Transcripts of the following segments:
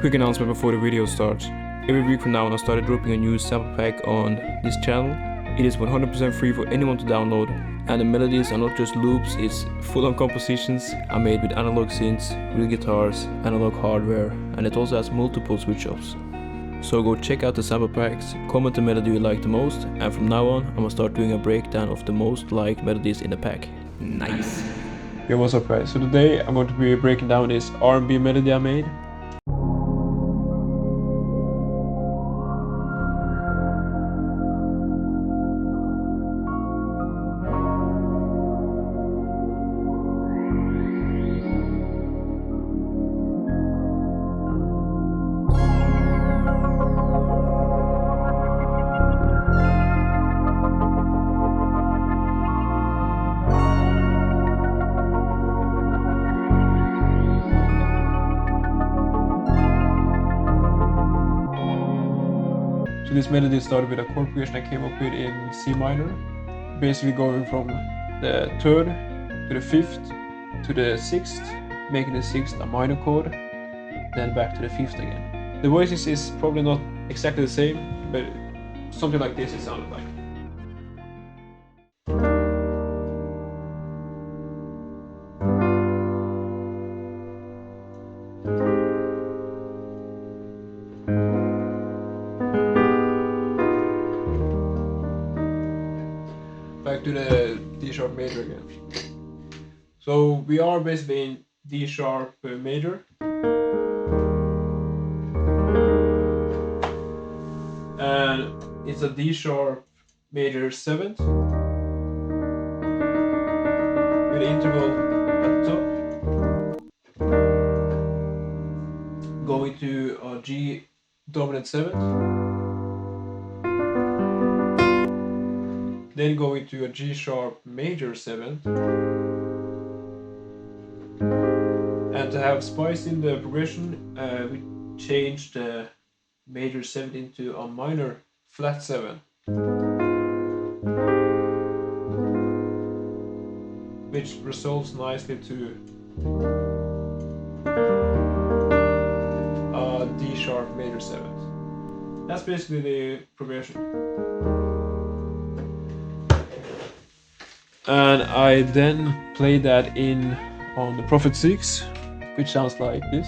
Quick announcement before the video starts. Every week from now on I started dropping a new sample pack on this channel. It is 100% free for anyone to download, and the melodies are not just loops, it's full-on compositions I made with analog synths, real guitars, analog hardware, and it also has multiple switch-ups. So go check out the sample packs, comment the melody you like the most, and from now on I'm gonna start doing a breakdown of the most liked melodies in the pack. Nice! Yo, what's up guys? So today I'm going to be breaking down this R&B melody I made. So this melody started with a chord progression I came up with in C minor, basically going from the 3rd to the 5th to the 6th, making the 6th a minor chord, then back to the 5th again. The voices is probably not exactly the same, but something like this it sounded like. Back to the D sharp major again. So we are basically in D sharp major, and it's a D sharp major 7th with an interval at the top, going to a G dominant 7th. Then going to a G sharp major 7th, and to have spice in the progression, we changed the major 7th into a minor flat 7, which resolves nicely to a D sharp major 7th. That's basically the progression. And I then play that in on the Prophet 6, which sounds like this.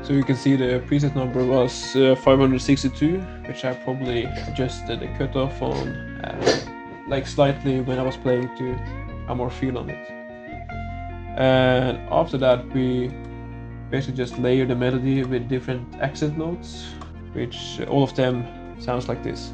So you can see the preset number was 562, which I probably adjusted the cutoff on like slightly when I was playing to have more feel on it. And after that we basically just layer the melody with different accent notes, which all of them sounds like this.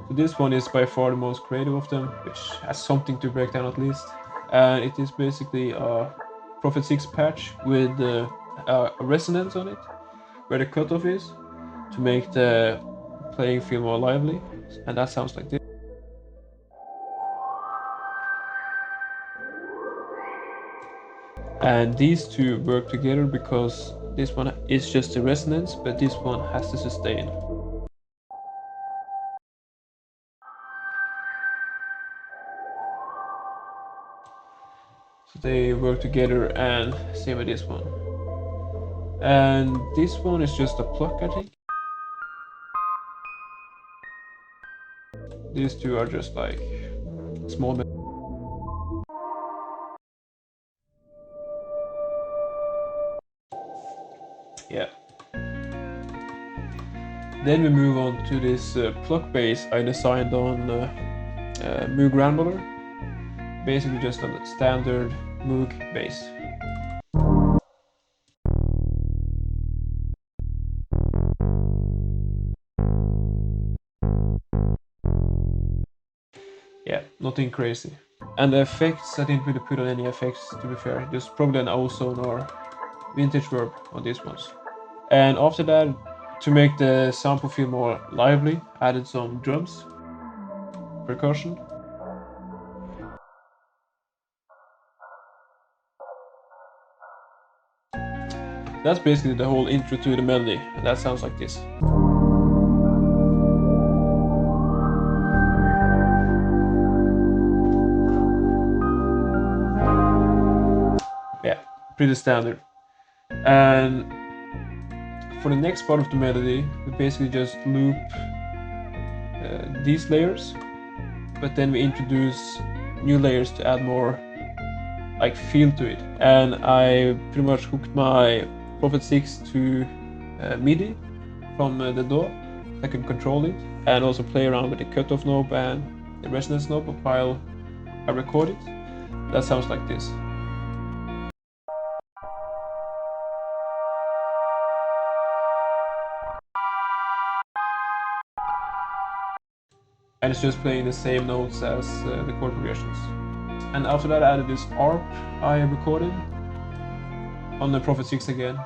So this one is by far the most creative of them, which has something to break down at least. And it is basically a Prophet 6 patch with a resonance on it, where the cutoff is, to make the playing feel more lively. And that sounds like this. And these two work together because this one is just a resonance, but this one has the sustain. So they work together, and same with this one. And this one is just a pluck, I think. These two are just like small. Yeah. Then we move on to this pluck bass I designed on Moog Grandmother. Basically just a standard Moog bass. Yeah, nothing crazy. And the effects, I didn't really put on any effects, to be fair. Just probably an ozone or vintage verb on these ones. And after that, To make the sample feel more lively, I added some drums, percussion. That's basically the whole intro to the melody. That sounds like this. Yeah, pretty standard. And for the next part of the melody, we basically just loop these layers, but then we introduce new layers to add more like feel to it. And I pretty much hooked my Prophet 6 to MIDI from the DAW. I can control it and also play around with the cutoff knob and the resonance knob while I record it. That sounds like this. And it's just playing the same notes as the chord progressions. And after that I added this ARP I recorded on the Prophet 6 again.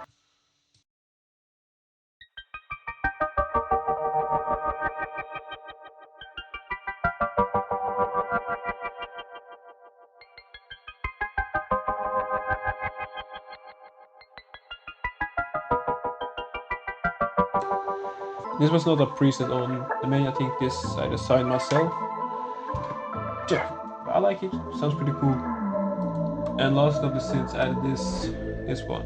This was not a preset on the main, I think this I designed myself. Yeah, I like it, sounds pretty cool. And last of the synths added this one.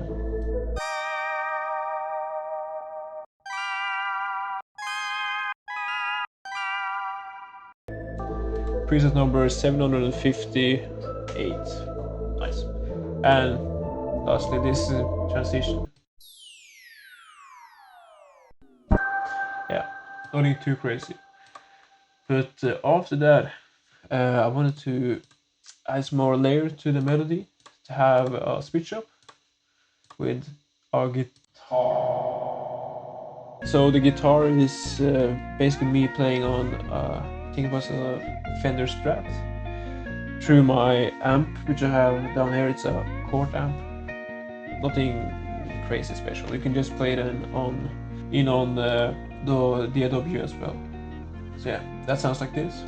Preset number 758. Nice. And lastly this transition. Yeah, nothing too crazy. But after that I wanted to add some more layer to the melody to have a switch up with our guitar. So the guitar is basically me playing on, I think it was a Fender Strat, through my amp, which I have down here. It's a chord amp, nothing crazy special. You can just play it on the DAW as well. So yeah, that sounds like this.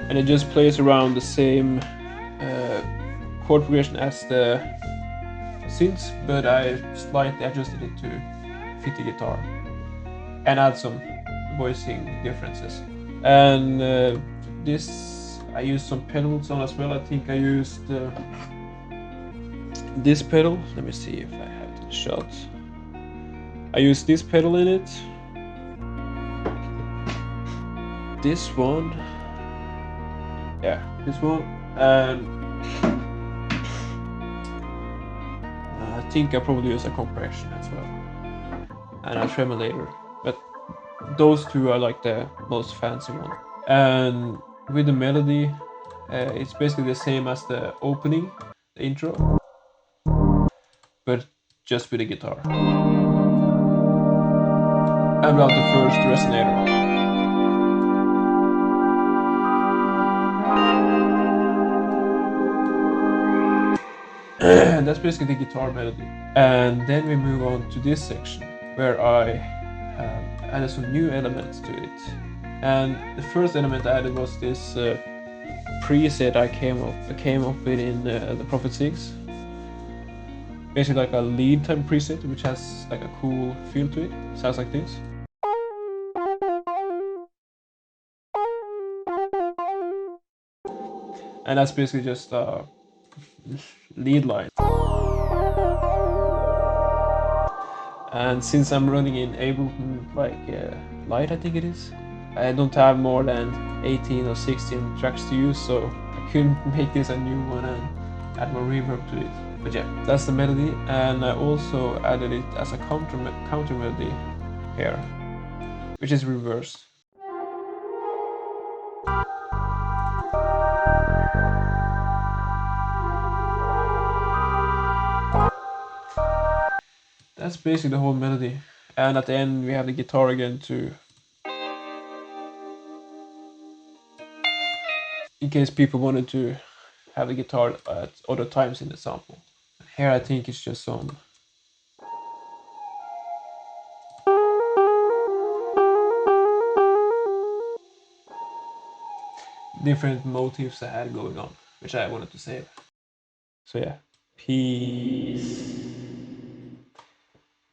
And it just plays around the same chord progression as the synths, but I slightly adjusted it to fit the guitar and add some voicing differences. And this I used some pedals on as well. I think I used this pedal. Let me see if I have it in the shot. I used this pedal in it, this one, yeah, this one, and I think I probably use a compression as well and a tremolator, but those two are like the most fancy one. And with the melody, it's basically the same as the opening, the intro, but just with the guitar and without the first resonator. And that's basically the guitar melody. And then we move on to this section where I added some new elements to it. And the first element I added was this preset I came up with in the Prophet 6. Basically like a lead time preset, which has like a cool feel to it. Sounds like this. And that's basically just a lead line. And since I'm running in Ableton Lite, I think it is, I don't have more than 18 or 16 tracks to use, so I couldn't make this a new one and add more reverb to it. But yeah, that's the melody, and I also added it as a counter melody here, which is reversed. that's basically the whole melody. And at the end we have the guitar again too. In case people wanted to have the guitar at other times in the sample. Here I think it's just some different motifs I had going on, which I wanted to save. So yeah, peace.